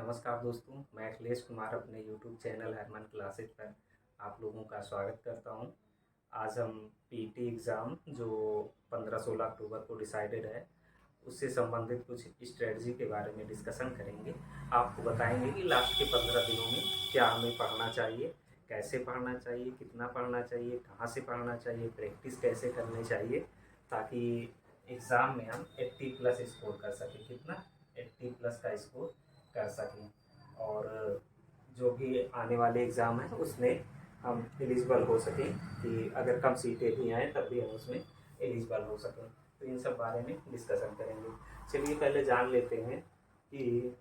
नमस्कार दोस्तों, मैं अखिलेश कुमार अपने यूट्यूब चैनल हरमन क्लासेज पर आप लोगों का स्वागत करता हूं। आज हम पीटी एग्ज़ाम जो 15-16 अक्टूबर को डिसाइडेड है, उससे संबंधित कुछ स्ट्रेटजी के बारे में डिस्कशन करेंगे। आपको बताएंगे कि लास्ट के 15 दिनों में क्या हमें पढ़ना चाहिए, कैसे पढ़ना चाहिए, कितना पढ़ना चाहिए, कहाँ से पढ़ना चाहिए, प्रैक्टिस कैसे करनी चाहिए, ताकि एग्ज़ाम में हम 80+ स्कोर कर सकें। कितना 80+ का स्कोर कर सकें और जो भी आने वाले एग्ज़ाम हैं उसमें हम एलिजिबल हो सकें, कि अगर कम सीटें भी आएँ तब भी हम उसमें एलिजिबल हो सकें। तो इन सब बारे में डिस्कशन करेंगे। चलिए पहले जान लेते हैं कि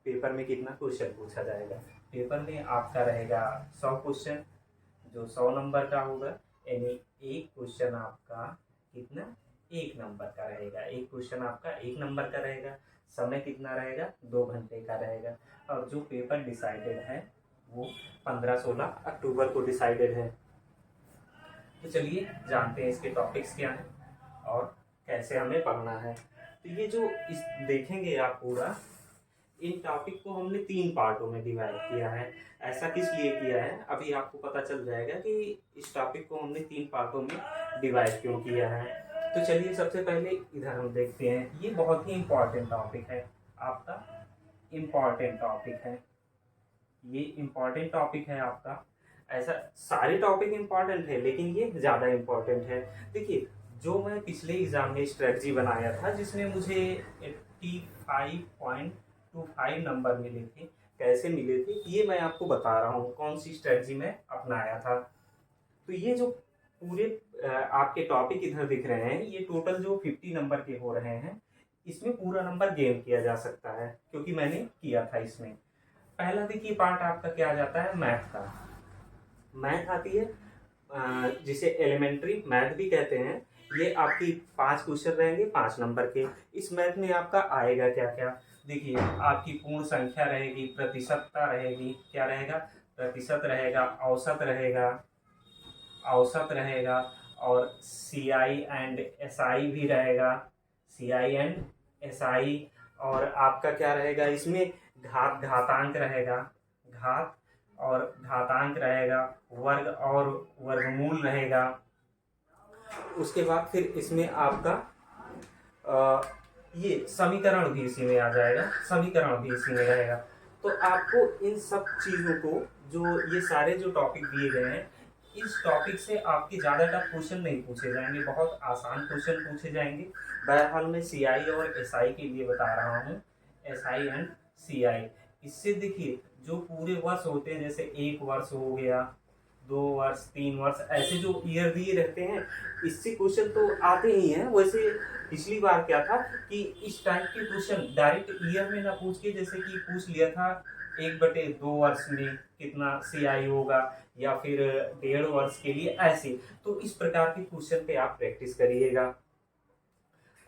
पेपर में कितना क्वेश्चन पूछा जाएगा। पेपर में आपका रहेगा 100 क्वेश्चन, जो 100 नंबर का होगा, यानी एक क्वेश्चन आपका कितना 1 नंबर का रहेगा। एक क्वेश्चन आपका 1 नंबर का रहेगा। समय कितना रहेगा, 2 घंटे का रहेगा। और जो पेपर डिसाइडेड है वो 15-16 अक्टूबर को डिसाइडेड है। तो चलिए जानते हैं इसके टॉपिक्स क्या हैं और कैसे हमें पढ़ना है। तो ये जो इस देखेंगे आप पूरा, इन टॉपिक को हमने 3 पार्टों में डिवाइड किया है। ऐसा किस लिए किया है, अभी आपको पता चल जाएगा कि इस टॉपिक को हमने 3 पार्टों में डिवाइड क्यों किया है। तो चलिए सबसे पहले इधर हम देखते हैं। ये बहुत ही इम्पॉर्टेंट टॉपिक है, आपका इम्पॉर्टेंट टॉपिक है, ये इम्पॉर्टेंट टॉपिक है आपका। ऐसा सारे टॉपिक इम्पॉर्टेंट है लेकिन ये ज़्यादा इम्पॉर्टेंट है। देखिए, जो मैं पिछले एग्ज़ाम में स्ट्रेटजी बनाया था जिसमें मुझे 85.25 नंबर मिले थे, कैसे मिले थे ये मैं आपको बता रहा हूँ, कौन सी स्ट्रेटजी मैं अपनाया था। तो ये जो पूरे आपके टॉपिक इधर दिख रहे हैं, ये टोटल जो 50 नंबर के हो रहे हैं, इसमें पूरा नंबर गेन किया जा सकता है क्योंकि मैंने किया था इसमें। पहला देखिए पार्ट आपका क्या आ जाता है, मैथ का। मैथ आती है जिसे एलिमेंट्री मैथ भी कहते हैं। ये आपकी 5 क्वेश्चन रहेंगे 5 नंबर के। इस मैथ में आपका आएगा क्या क्या, देखिए आपकी पूर्ण संख्या रहेगी, प्रतिशतता रहेगी, क्या रहेगा, प्रतिशत रहेगा, औसत रहेगा और सी आई एंड एस आई भी रहेगा, सी आई एंड एस आई। और आपका क्या रहेगा इसमें, घातांक रहेगा, घात और घातांक रहेगा, वर्ग और वर्गमूल रहेगा। उसके बाद फिर इसमें आपका ये समीकरण भी इसी में आ जाएगा, समीकरण भी इसी में रहेगा। तो आपको इन सब चीज़ों को, जो ये सारे जो टॉपिक दिए गए हैं, इस टॉपिक से आपके ज़्यादा टफ क्वेश्चन नहीं पूछे जाएंगे, बहुत आसान क्वेश्चन पूछे जाएंगे। बहरहाल मैं सी आई और एस आई के लिए बता रहा हूँ, एस आई एंड सी आई। इससे देखिए जो पूरे वर्ष होते हैं, जैसे 1 वर्ष हो गया, 2 वर्ष, 3 वर्ष, ऐसे जो ईयर दिए रहते हैं, इससे क्वेश्चन तो आते ही हैं। वैसे पिछली बार क्या था कि इस टाइप के क्वेश्चन डायरेक्ट ईयर में ना पूछ के, जैसे कि पूछ लिया था 1/2 वर्ष में कितना सी आई होगा, या फिर 1.5 वर्ष के लिए, ऐसे। तो इस प्रकार के क्वेश्चन पे आप प्रैक्टिस करिएगा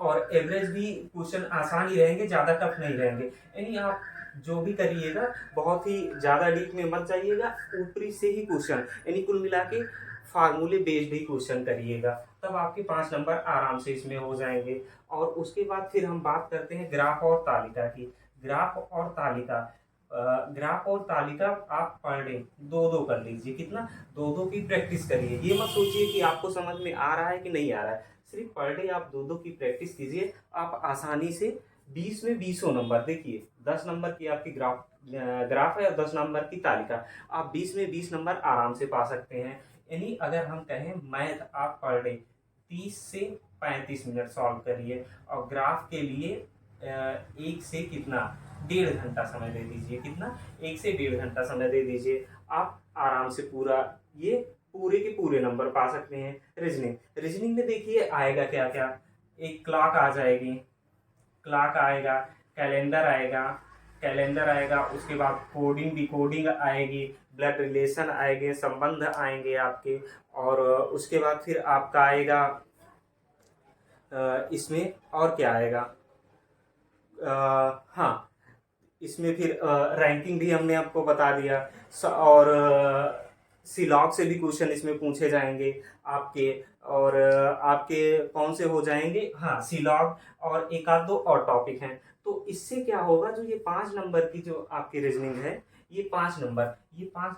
और एवरेज भी क्वेश्चन आसान ही रहेंगे, ज़्यादा टफ नहीं रहेंगे। यानी आप जो भी करिएगा बहुत ही ज़्यादा डीप में मत जाइएगा, ऊपरी से ही क्वेश्चन, यानी कुल मिला के फार्मूले बेस्ड ही क्वेश्चन करिएगा, तब आपके 5 नंबर आराम से इसमें हो जाएंगे। और उसके बाद फिर हम बात करते हैं ग्राफ और तालिका की। ग्राफ और तालिका, ग्राफ और तालिका आप पर डे 2-2 कर लीजिए। कितना, 2-2 की प्रैक्टिस करिए। ये मत सोचिए कि आपको समझ में आ रहा है कि नहीं आ रहा है, सिर्फ पर डे आप 2-2 की प्रैक्टिस कीजिए। आप आसानी से 20 में 20 नंबर, देखिए 10 नंबर की आपकी ग्राफ है और 10 नंबर की तालिका, आप 20 में 20 नंबर आराम से पा सकते हैं। यानी अगर हम कहें मैथ आप पर डे 30 से 35 मिनट सॉल्व करिए, और ग्राफ के लिए 1 से कितना, 1.5 घंटा समय दे दीजिए। कितना, 1 से 1.5 घंटा समय दे दीजिए, आप आराम से पूरा ये पूरे के पूरे नंबर पा सकते हैं। रीजनिंग में देखिए आएगा क्या क्या, एक क्लॉक आ जाएगी, क्लॉक आएगा, कैलेंडर आएगा, उसके बाद कोडिंग डिकोडिंग आएगी, ब्लड रिलेशन आएंगे, संबंध आएंगे आपके। और उसके बाद फिर आपका आएगा इसमें और क्या आएगा, हाँ इसमें फिर रैंकिंग भी हमने आपको बता दिया। और सिलॉग से भी क्वेश्चन इसमें पूछे जाएंगे आपके। और आपके कौन से हो जाएंगे, हाँ सीलॉग, और एक आध दो और टॉपिक हैं। तो इससे क्या होगा, जो ये 5 नंबर की जो आपकी रीजनिंग है, ये 5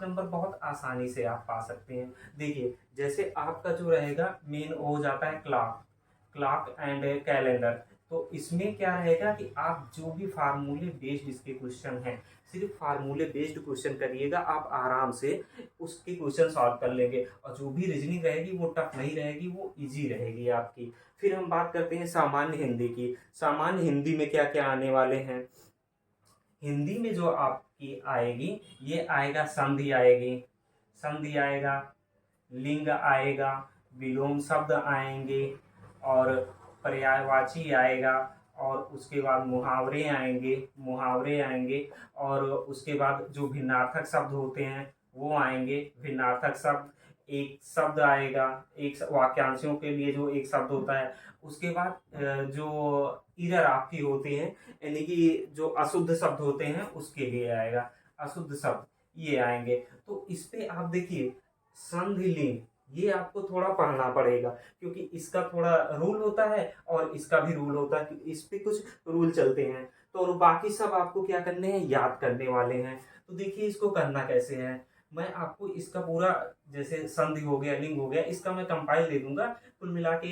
नंबर बहुत आसानी से आप पा सकते हैं। देखिए जैसे आपका जो रहेगा मेन हो जाता है क्लॉक, क्लॉक एंड कैलेंडर। तो इसमें क्या रहेगा कि आप जो भी फार्मूले बेस्ड इसके क्वेश्चन हैं, सिर्फ फार्मूले बेस्ड क्वेश्चन करिएगा, आप आराम से उसके क्वेश्चन सॉल्व कर लेंगे। और जो भी रीजनिंग रहेगी वो टफ नहीं रहेगी, वो इजी रहेगी आपकी। फिर हम बात करते हैं सामान्य हिंदी की। सामान्य हिंदी में क्या क्या आने वाले हैं। हिंदी में जो आपकी आएगी, ये आएगा संधि आएगी, संधि आएगा, लिंग आएगा, विलोम शब्द आएंगे, और पर्यायवाची आएगा, और उसके बाद मुहावरे आएंगे, मुहावरे आएंगे, और उसके बाद जो भिन्नार्थक शब्द होते हैं वो आएंगे, भिन्नार्थक शब्द, एक शब्द आएगा, एक वाक्यांशों के लिए जो एक शब्द होता है। उसके बाद जो इरर आपकी होती है, यानी कि जो अशुद्ध शब्द होते हैं उसके लिए आएगा, अशुद्ध शब्द ये आएंगे। तो इस पे आप देखिए संधि लिंग, ये आपको थोड़ा पढ़ना पड़ेगा, क्योंकि इसका थोड़ा रूल होता है और इसका भी रूल होता है, इस पे कुछ रूल चलते हैं। तो और बाकी सब आपको क्या करने हैं, याद करने वाले हैं। तो देखिए इसको करना कैसे है, मैं आपको इसका पूरा, जैसे संधि हो गया, लिंग हो गया, इसका मैं कंपाइल दे दूंगा, कुल मिला के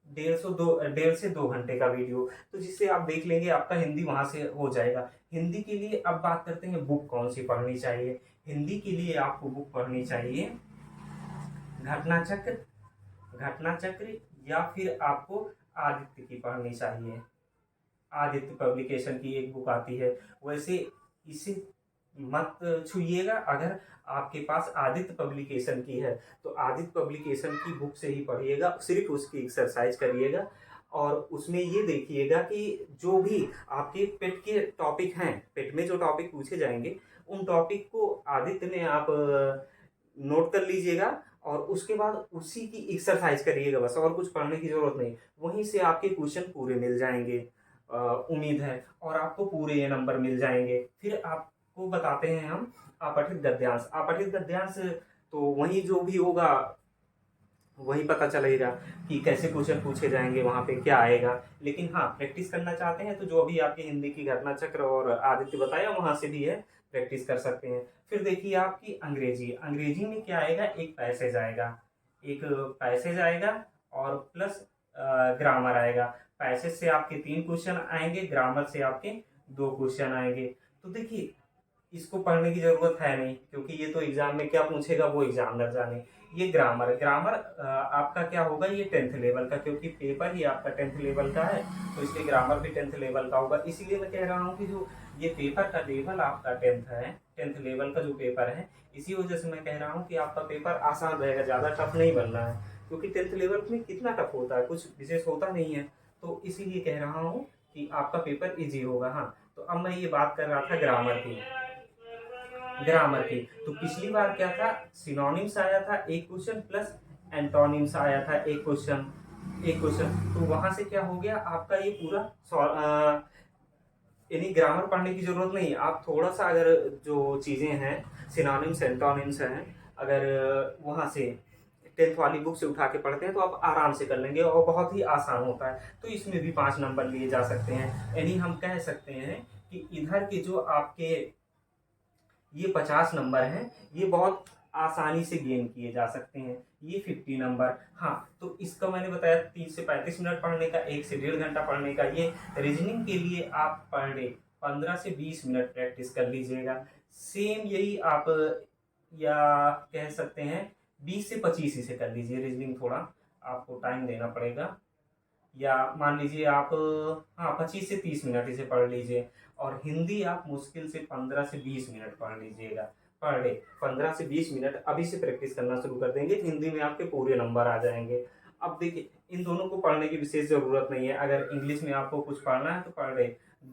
1.5 से 2 घंटे का वीडियो, तो जिससे आप देख लेंगे, आपका हिंदी वहां से हो जाएगा। हिंदी के लिए अब बात करते हैं बुक कौन सी पढ़नी चाहिए। हिंदी के लिए आपको बुक पढ़नी चाहिए घटना चक्र, घटना चक्र, या फिर आपको आदित्य की पढ़नी चाहिए। आदित्य पब्लिकेशन की एक बुक आती है। वैसे इसे मत छूइएगा, अगर आपके पास आदित्य पब्लिकेशन की है तो आदित्य पब्लिकेशन की बुक से ही पढ़िएगा, सिर्फ उसकी एक्सरसाइज करिएगा। और उसमें ये देखिएगा कि जो भी आपके पेट के टॉपिक हैं, पेट में जो टॉपिक पूछे जाएंगे, उन टॉपिक को आदित्य में आप नोट कर लीजिएगा, और उसके बाद उसी की एक्सरसाइज करिएगा बस, और कुछ पढ़ने की जरूरत नहीं। वहीं से आपके क्वेश्चन पूरे मिल जाएंगे, उम्मीद है, और आपको पूरे ये नंबर मिल जाएंगे। फिर आपको बताते हैं हम अपठित गद्यांश। अपठित गद्यांश तो वही जो भी होगा वही पता चलेगा कि कैसे क्वेश्चन पूछे जाएंगे, वहां पे क्या आएगा। लेकिन हाँ, प्रैक्टिस करना चाहते हैं तो जो अभी आपकी हिंदी की घटना चक्र और आदित्य बताया वहां से भी है, प्रैक्टिस कर सकते हैं। फिर देखिए आपकी अंग्रेजी, अंग्रेजी में क्या आएगा, एक पैसेज आएगा, एक पैसेज आएगा, और प्लस ग्रामर आएगा। पैसेज से आपके 3 क्वेश्चन आएंगे, ग्रामर से आपके 2 क्वेश्चन आएंगे। तो देखिए इसको पढ़ने की जरूरत है नहीं, क्योंकि ये तो एग्जाम में क्या पूछेगा वो एग्जामिनर जाने। ये ग्रामर, ग्रामर आपका क्या होगा, ये 10th लेवल का, क्योंकि पेपर ही आपका 10th लेवल का है, तो इसलिए ग्रामर भी 10th लेवल का होगा। इसीलिए मैं कह रहा हूँ कि जो ये पेपर का लेवल आपका 10th है, 10th लेवल का जो पेपर है, इसी वजह से मैं कह रहा हूँ कि आपका पेपर आसान रहेगा, ज़्यादा टफ नहीं बनना है, क्योंकि 10th लेवल में कितना टफ होता है, कुछ विशेष होता नहीं है। तो इसीलिए कह रहा हूँ कि आपका पेपर ईजी होगा। हाँ, तो अब मैं ये बात कर रहा था ग्रामर की, ग्रामर की। तो पिछली बार क्या था, सिनोनिम्स आया था एक क्वेश्चन, प्लस एंटोनिम्स आया था एक क्वेश्चन, एक क्वेश्चन। तो वहां से क्या हो गया आपका ये पूरा यानी ग्रामर पढ़ने की जरूरत नहीं है। आप थोड़ा सा अगर जो चीजें हैं, सिनोनिम्स एंटोनिम्स हैं, अगर वहां से 10th वाली बुक से उठा के पढ़ते हैं तो आप आराम से कर लेंगे, और बहुत ही आसान होता है। तो इसमें भी 5 नंबर लिए जा सकते हैं। यानी हम कह सकते हैं कि इधर के जो आपके ये 50 नंबर हैं, ये बहुत आसानी से गेन किए जा सकते हैं। ये 50 नंबर, हाँ, तो इसका मैंने बताया 30 से 35 मिनट पढ़ने का, 1 से 1.5 घंटा पढ़ने का। ये रीजनिंग के लिए आप पर डे 15 से 20 मिनट प्रैक्टिस कर लीजिएगा। सेम यही आप, या कह सकते हैं 20 से 25 ही से कर लीजिए रीजनिंग, थोड़ा आपको टाइम देना पड़ेगा। या मान लीजिए आप, हाँ, 25 से 30 मिनट इसे पढ़ लीजिए। और हिंदी आप मुश्किल से 15 से 20 मिनट पढ़ लीजिएगा पर डे। 15 से 20 मिनट अभी से प्रैक्टिस करना शुरू कर देंगे, हिंदी में आपके पूरे नंबर आ जाएंगे। अब देखिए इन दोनों को पढ़ने की विशेष जरूरत नहीं है। अगर इंग्लिश में आपको कुछ पढ़ना है तो पर डे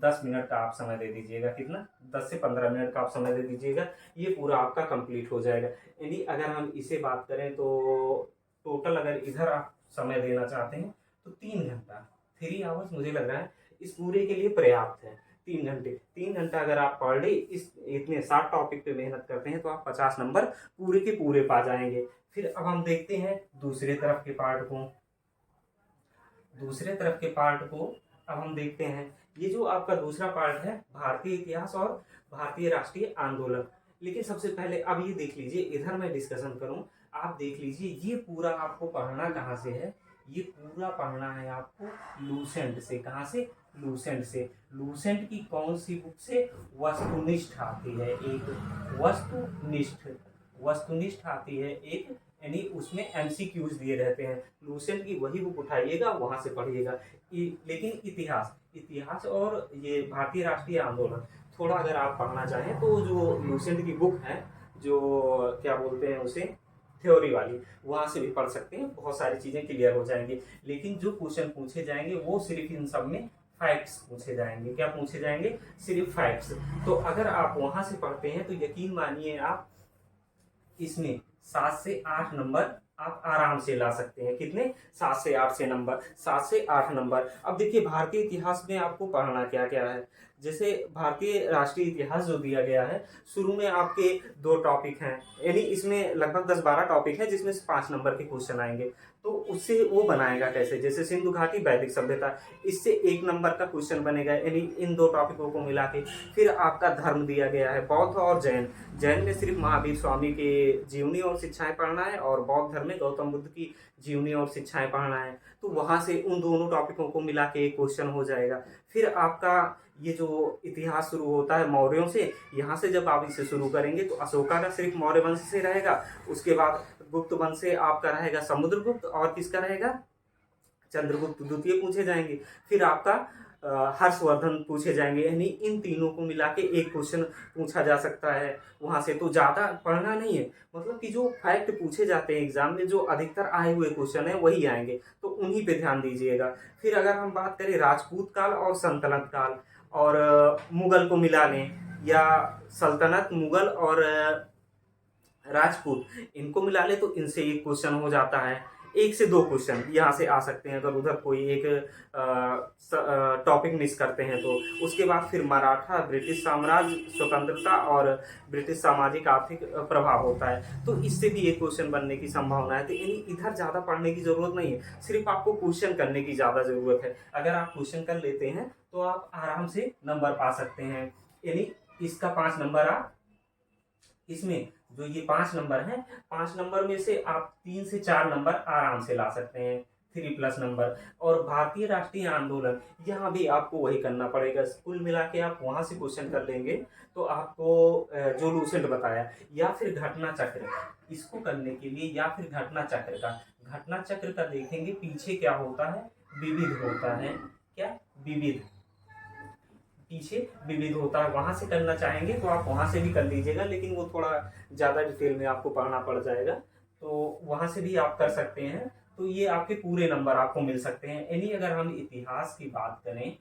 10 मिनट का आप समय दे दीजिएगा, कितना, 10 से 15 मिनट का आप समय दे दीजिएगा, ये पूरा आपका कंप्लीट हो जाएगा। यानी अगर हम इसे बात करें तो टोटल अगर इधर आप समय देना चाहते हैं तो 3 घंटा, 3 आवर्स मुझे लग रहा है इस पूरे के लिए पर्याप्त है। 3 घंटा अगर आप पर डे इस इतने 60 टॉपिक पे मेहनत करते हैं तो आप 50 नंबर पूरे के पूरे पा जाएंगे। फिर अब हम देखते हैं दूसरे तरफ के पार्ट को। दूसरे तरफ के पार्ट को अब हम देखते हैं। ये जो आपका दूसरा पार्ट है भारतीय इतिहास और भारतीय राष्ट्रीय आंदोलन। लेकिन सबसे पहले अब ये देख लीजिए, इधर मैं डिस्कशन करूं, आप देख लीजिए ये पूरा आपको पढ़ना कहाँ से है। ये पूरा पढ़ना है आपको लूसेंट से। कहाँ से? लूसेंट से। लूसेंट की कौन सी बुक से? वस्तुनिष्ठ आती है एक, वस्तुनिष्ठ। वस्तुनिष्ठ आती है एक, यानी उसमें एमसीक्यूज दिए रहते हैं। लूसेंट की वही बुक उठाइएगा, वहां से पढ़िएगा। लेकिन इतिहास और ये भारतीय राष्ट्रीय आंदोलन थोड़ा अगर आप पढ़ना चाहें तो जो लूसेंट की बुक है, जो क्या बोलते हैं उसे, थ्योरी वाली, वहां से भी पढ़ सकते हैं। बहुत सारी चीजें क्लियर हो जाएंगी। लेकिन जो क्वेश्चन पूछे जाएंगे वो सिर्फ इन सब में फैक्ट्स पूछे जाएंगे। क्या पूछे जाएंगे? सिर्फ फैक्ट्स। तो अगर आप वहां से पढ़ते हैं तो यकीन मानिए आप इसमें 7 से 8 नंबर आप आराम से ला सकते हैं। कितने? 7 से 8 से नंबर, 7 से 8 नंबर। अब देखिए भारतीय इतिहास में आपको पढ़ना क्या क्या है। जैसे भारतीय राष्ट्रीय इतिहास जो दिया गया है, शुरू में आपके 2 टॉपिक हैं, यानी इसमें लगभग 10-12 टॉपिक है जिसमें से 5 नंबर के क्वेश्चन आएंगे। तो उससे वो बनाएगा कैसे? जैसे सिंधु घाटी वैदिक सभ्यता, इससे 1 नंबर का क्वेश्चन बनेगा, यानी इन 2 टॉपिकों को मिला के। फिर आपका धर्म दिया गया है, बौद्ध और जैन। जैन में सिर्फ महावीर स्वामी के जीवनी और शिक्षाएं पढ़ना है, और बौद्ध धर्म में गौतम बुद्ध की जीवनी और शिक्षाएं पढ़ना है। तो वहां से उन दोनों टॉपिकों को मिला के एक क्वेश्चन हो जाएगा। फिर आपका ये जो इतिहास शुरू होता है मौर्यों से, यहाँ से जब आप इसे शुरू करेंगे तो अशोका का सिर्फ मौर्य वंश से रहेगा। उसके बाद गुप्त वंश से आपका रहेगा समुद्रगुप्त, और किसका रहेगा? चंद्रगुप्त द्वितीय पूछे जाएंगे। फिर आपका हर्षवर्धन पूछे जाएंगे। यानी इन तीनों को मिला के एक क्वेश्चन पूछा जा सकता है वहां से। तो ज्यादा पढ़ना नहीं है, मतलब कि जो फैक्ट पूछे जाते हैं एग्जाम में, जो अधिकतर आए हुए क्वेश्चन है वही आएंगे, तो उन्हीं पे ध्यान दीजिएगा। फिर अगर हम बात करें राजपूत काल और सल्तनत काल और मुगल को मिला लें, या सल्तनत, मुगल और राजपूत, इनको मिला ले तो इनसे एक क्वेश्चन हो जाता है। 1 से 2 क्वेश्चन यहाँ से आ सकते हैं अगर उधर कोई एक टॉपिक मिस करते हैं तो। उसके बाद फिर मराठा, ब्रिटिश साम्राज्य, स्वतंत्रता और ब्रिटिश सामाजिक आर्थिक प्रभाव होता है, तो इससे भी एक क्वेश्चन बनने की संभावना है। तो यानी इधर ज्यादा पढ़ने की जरूरत नहीं है, सिर्फ आपको क्वेश्चन करने की ज्यादा जरूरत है। अगर आप क्वेश्चन कर लेते हैं तो आप आराम से नंबर पा सकते हैं। यानी इसका 5 नंबर आप इसमें जो ये 5 नंबर हैं, 5 नंबर में से आप 3 से 4 नंबर आराम से ला सकते हैं, 3+ नंबर। और भारतीय राष्ट्रीय आंदोलन, यहाँ भी आपको वही करना पड़ेगा। कुल मिला के आप वहां से क्वेश्चन कर लेंगे तो आपको जो लूसेंट बताया, या फिर घटना चक्र, इसको करने के लिए, या फिर घटना चक्र का देखेंगे पीछे क्या होता है, विविध होता है। क्या? विविध, पीछे विविध होता है। वहां से करना चाहेंगे तो आप वहां से भी कर लीजिएगा, लेकिन वो थोड़ा ज्यादा डिटेल में आपको पढ़ना पड़ जाएगा, तो वहां से भी आप कर सकते हैं। तो ये आपके पूरे नंबर आपको मिल सकते हैं। यानी अगर हम इतिहास की बात करें,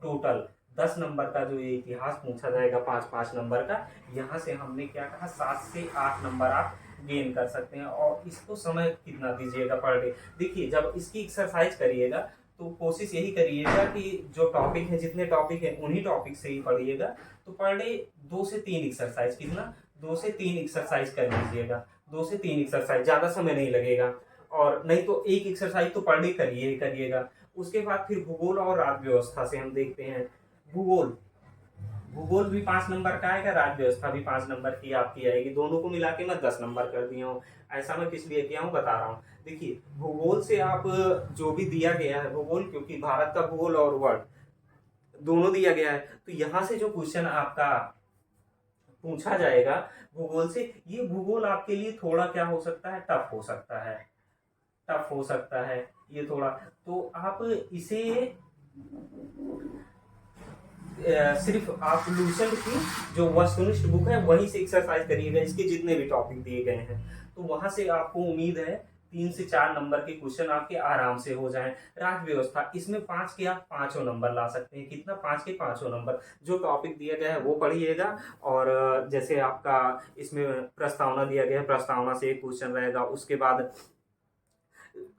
टोटल 10 नंबर का जो ये इतिहास पूछा जाएगा, 5-5 नंबर का, यहाँ से हमने क्या कहा, 7 से 8 नंबर आप गेन कर सकते हैं। और इसको समय कितना दीजिएगा पर डे? देखिए जब इसकी एक्सरसाइज करिएगा तो कोशिश यही करिएगा कि जो टॉपिक है, जितने टॉपिक है उन्हीं टॉपिक से ही पढ़िएगा। तो पर डे 2 से 3 एक्सरसाइज, कितना? 2 से 3 एक्सरसाइज कर लीजिएगा। 2 से 3 एक्सरसाइज, ज्यादा समय नहीं लगेगा। और नहीं तो एक एक्सरसाइज तो पर डे करिएगा। उसके बाद फिर भूगोल और राज्य व्यवस्था से हम देखते हैं। भूगोल भी 5 नंबर का आएगा, राज्य व्यवस्था भी 5 नंबर की आपकी आएगी। दोनों को मिला के मैं 10 नंबर कर दिया हूँ। ऐसा मैं किस लिए किया हूँ बता रहा हूँ। देखिए भूगोल से आप जो भी दिया गया है भूगोल, क्योंकि भारत का भूगोल और वर्ल्ड दोनों दिया गया है, तो यहाँ से जो क्वेश्चन आपका पूछा जाएगा भूगोल से, ये भूगोल आपके लिए थोड़ा क्या हो सकता है, टफ हो सकता है ये थोड़ा। तो आप इसे सिर्फ आप लूसेंट की जो वस्तुनिष्ठ बुक है वहीं से एक्सरसाइज करिएगा, इसके जितने भी टॉपिक दिए गए हैं। तो वहां से आपको उम्मीद है 3 से 4 नंबर के क्वेश्चन आपके आराम से हो जाएं। राज्य व्यवस्था, इसमें 5 के आप 5 नंबर ला सकते हैं। कितना? 5 के 5 नंबर। जो टॉपिक दिया गया है वो पढ़िएगा। और जैसे आपका इसमें प्रस्तावना दिया गया है, प्रस्तावना से एक क्वेश्चन रहेगा। उसके बाद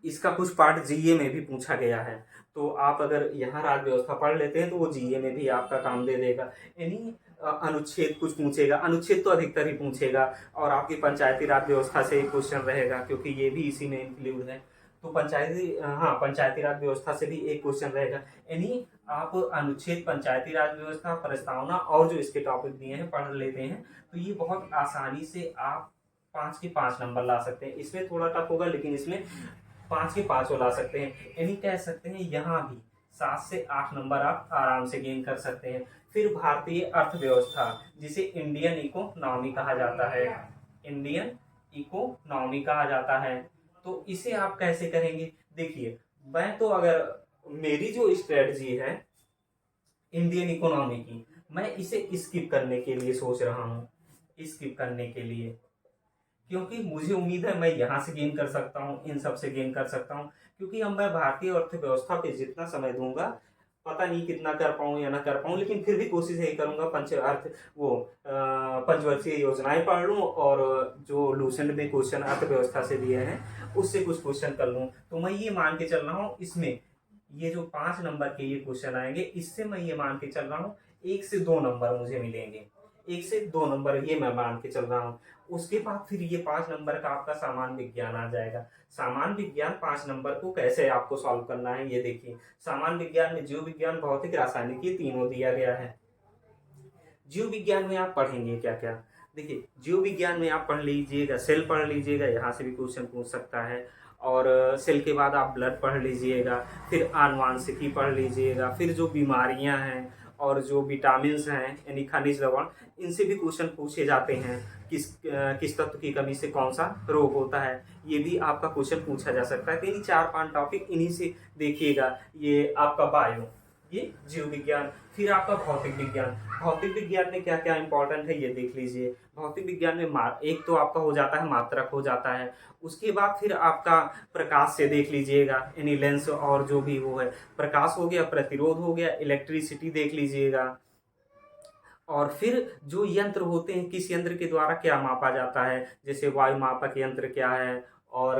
इसका कुछ पार्ट जीए में भी पूछा गया है। तो आप अगर यहाँ राज्य व्यवस्था पढ़ लेते हैं तो वो जीए में भी आपका काम दे देगा। यानी अनुच्छेद कुछ पूछेगा, अनुच्छेद तो अधिकतर ही पूछेगा। और आपकी पंचायती राज व्यवस्था से एक क्वेश्चन रहेगा, क्योंकि ये भी इसी में इंक्लूड है। तो पंचायती राज व्यवस्था से भी एक क्वेश्चन रहेगा। यानी आप अनुच्छेद, पंचायती राज व्यवस्था, प्रस्तावना और जो इसके टॉपिक दिए हैं पढ़ लेते हैं तो ये बहुत आसानी से आप 5 के 5 नंबर ला सकते हैं। इसमें थोड़ा टफ होगा, लेकिन इसमें 5 के 5 ला सकते हैं। यानी कह सकते हैं यहाँ भी 7 से 8 नंबर आप आराम से गेन कर सकते हैं। फिर भारतीय अर्थव्यवस्था, जिसे इंडियन इकोनॉमी कहा जाता है, इंडियन इकोनॉमी कहा जाता है। तो इसे आप कैसे करेंगे? देखिए, मैं तो अगर मेरी जो स्ट्रेटजी है इंडियन इकोनॉमी की, मैं इसे स्किप करने के लिए सोच रहा हूँ, स्किप करने के लिए, क्योंकि मुझे उम्मीद है मैं यहाँ से गेन कर सकता हूँ, इन सब से गेन कर सकता हूँ। क्योंकि अब मैं भारतीय अर्थव्यवस्था पे जितना समय दूंगा, पता नहीं कितना कर पाऊँ या ना कर पाऊँ, लेकिन फिर भी कोशिश यही करूंगा पंचवर्षीय योजनाएं पढ़ लूँ, और जो लूसेंट में क्वेश्चन अर्थव्यवस्था से दिए हैं उससे कुछ क्वेश्चन कर लूँ। तो मैं ये मान के चल रहा हूँ इसमें ये जो 5 नंबर के ये क्वेश्चन आएंगे, इससे मैं ये मान के चल रहा हूँ 1 से 2 नंबर मुझे मिलेंगे। 1 से 2 नंबर ये मैं मान के चल रहा हूँ। उसके बाद फिर ये 5 नंबर का आपका सामान्य विज्ञान आ जाएगा। सामान्य विज्ञान 5 नंबर को कैसे आपको सॉल्व करना है ये देखिए। सामान्य विज्ञान में जीव विज्ञान, भौतिक, रासायनिक ये तीनों दिया गया है। जीव विज्ञान में आप पढ़ेंगे क्या क्या? देखिए, जीव विज्ञान में आप पढ़ लीजिएगा, सेल पढ़ लीजिएगा, यहाँ से भी क्वेश्चन पूछ सकता है। और सेल के बाद आप ब्लड पढ़ लीजिएगा, फिर आनुवांशिकी पढ़ लीजिएगा, फिर जो बीमारियां हैं और जो विटामिन्स हैं यानी खनिज लवण, इनसे भी क्वेश्चन पूछे जाते हैं। किस तत्व की कमी से कौन सा रोग होता है, ये भी आपका क्वेश्चन पूछा जा सकता है। तो इन 4-5 टॉपिक इन्हीं से देखिएगा। ये आपका बायो, ये जीव विज्ञान। फिर आपका भौतिक विज्ञान, भौतिक विज्ञान में क्या क्या इंपॉर्टेंट है ये देख लीजिए। भौतिक विज्ञान में एक तो आपका हो जाता है मात्रक हो जाता है, उसके बाद फिर आपका प्रकाश से देख लीजिएगा, यानी लेंस और जो भी वो है, प्रकाश हो गया, प्रतिरोध हो गया, इलेक्ट्रिसिटी देख लीजिएगा। और फिर जो यंत्र होते हैं, किस यंत्र के द्वारा क्या मापा जाता है, जैसे वायु मापक यंत्र क्या है, और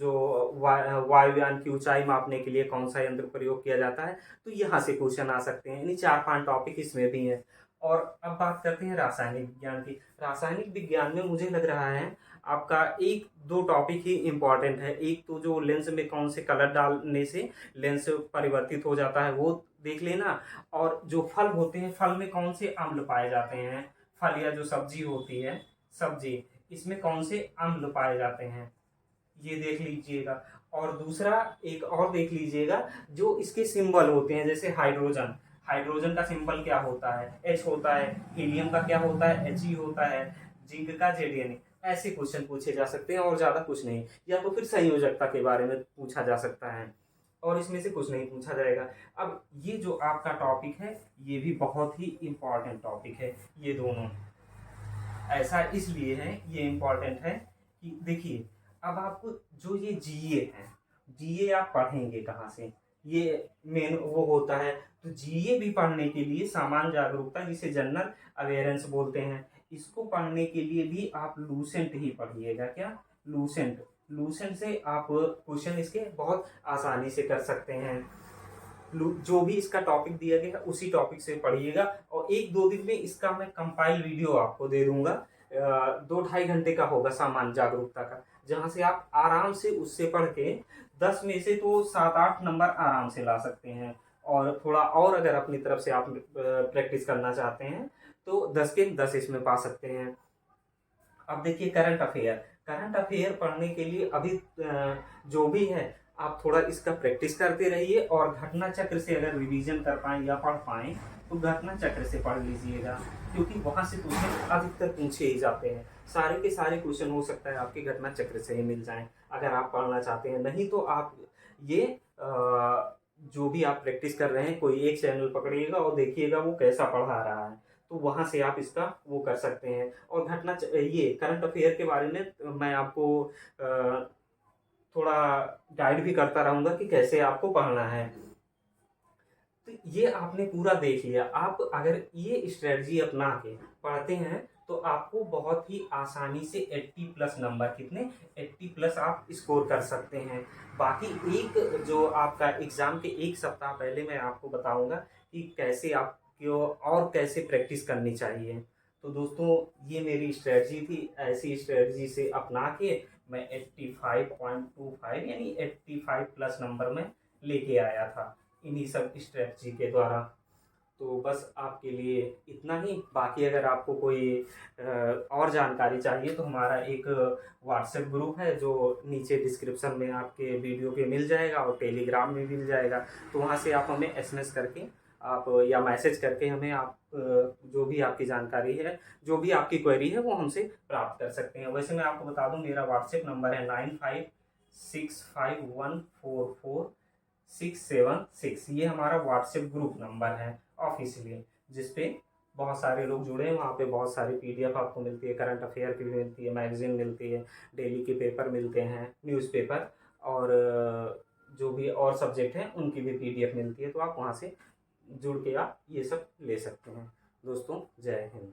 जो वायुयान की ऊंचाई मापने के लिए कौन सा यंत्र प्रयोग किया जाता है। तो यहाँ से क्वेश्चन आ सकते हैं, यानी 4-5 टॉपिक इसमें भी हैं। और अब बात करते हैं रासायनिक विज्ञान की। रासायनिक विज्ञान में मुझे लग रहा है आपका 1-2 टॉपिक ही इम्पोर्टेंट है। एक तो जो लेंस में कौन से कलर डालने से लेंस परिवर्तित हो जाता है वो देख लेना, और जो फल होते हैं, फल में कौन से अम्ल पाए जाते हैं, फल या जो सब्जी होती है, सब्जी, इसमें कौन से अम्ल पाए जाते हैं ये देख लीजिएगा। और दूसरा एक और देख लीजिएगा, जो इसके सिंबल होते हैं, जैसे हाइड्रोजन, हाइड्रोजन का सिंबल क्या होता है, H होता है। हीलियम का क्या होता है, He होता है। जिंक का Zn। ऐसे क्वेश्चन पूछे जा सकते हैं और ज्यादा कुछ नहीं। या तो फिर संयोजकता के बारे में पूछा जा सकता है, और इसमें से कुछ नहीं पूछा जाएगा। अब ये जो आपका टॉपिक है ये भी बहुत ही इंपॉर्टेंट टॉपिक है। ये दोनों ऐसा इसलिए है, ये इंपॉर्टेंट है कि देखिए, अब आपको जो ये जीए है, जीए आप पढ़ेंगे कहाँ से, ये मेन वो होता है। तो जीए भी पढ़ने के लिए सामान्य जागरूकता, जिसे जनरल अवेयरेंस बोलते हैं, इसको पढ़ने के लिए भी आप लूसेंट ही पढ़िएगा। क्या? लूसेंट। लूसेंट से आप क्वेश्चन इसके बहुत आसानी से कर सकते हैं। जो भी इसका टॉपिक दिया गया है उसी टॉपिक से पढ़िएगा, और 1-2 दिन में इसका मैं कंपाइल वीडियो आपको दे दूंगा। 2-2.5 घंटे का होगा सामान्य जागरूकता का, जहां से आप आराम से उससे पढ़ के 10 में से तो 7-8 नंबर आराम से ला सकते हैं। और थोड़ा और अगर अपनी तरफ से आप प्रैक्टिस करना चाहते हैं तो 10 के 10 इसमें पा सकते हैं। अब देखिए, करंट अफेयर, करंट अफेयर पढ़ने के लिए अभी जो भी है आप थोड़ा इसका प्रैक्टिस करते रहिए, और घटना चक्र से अगर रिवीजन कर पाएं या पढ़ पाएं तो घटना चक्र से पढ़ लीजिएगा, क्योंकि वहां से क्वेश्चन अधिकतर पूछे ही जाते हैं। सारे के सारे क्वेश्चन हो सकता है आपके घटना चक्र से ही मिल जाएं, अगर आप पढ़ना चाहते हैं। नहीं तो आप ये जो भी आप प्रैक्टिस कर रहे हैं, कोई एक चैनल पकड़िएगा और देखिएगा वो कैसा पढ़ा रहा है, तो वहां से आप इसका वो कर सकते हैं। और ये करंट अफेयर के बारे में मैं आपको थोड़ा गाइड भी करता रहूंगा कि कैसे आपको पढ़ना है। तो ये आपने पूरा देख लिया। आप अगर ये स्ट्रेटजी अपना के पढ़ते हैं तो आपको बहुत ही आसानी से 80 प्लस नंबर, कितने 80 प्लस आप स्कोर कर सकते हैं। बाकी एक जो आपका एग्ज़ाम के एक सप्ताह पहले मैं आपको बताऊंगा कि कैसे आपको और कैसे प्रैक्टिस करनी चाहिए। तो दोस्तों ये मेरी स्ट्रेटजी थी, ऐसी स्ट्रेटजी से अपना के मैं 85.25 यानी 85 प्लस नंबर में लेके आया था इन्हीं सब स्ट्रेटजी के द्वारा। तो बस आपके लिए इतना ही। बाकी अगर आपको कोई और जानकारी चाहिए तो हमारा एक व्हाट्सएप ग्रुप है जो नीचे डिस्क्रिप्शन में आपके वीडियो के मिल जाएगा और टेलीग्राम में मिल जाएगा। तो वहाँ से आप हमें एसएमएस करके आप या मैसेज करके हमें आप जो भी आपकी जानकारी है, जो भी आपकी क्वेरी है वो हमसे प्राप्त कर सकते हैं। वैसे मैं आपको बता दूं मेरा व्हाट्सएप नंबर है 9565144676। ये हमारा व्हाट्सएप ग्रुप नंबर है ऑफिशियली, जिसपे बहुत सारे लोग जुड़े हैं। वहाँ पे बहुत सारी पीडीएफ आपको मिलती है, करंट अफेयर की भी मिलती है, मैगजीन मिलती है, डेली के पेपर मिलते हैं, न्यूज़पेपर, और जो भी और सब्जेक्ट हैं उनकी भी पीडीएफ मिलती है। तो आप वहाँ से जुड़ के आप ये सब ले सकते हैं। दोस्तों जय हिंद।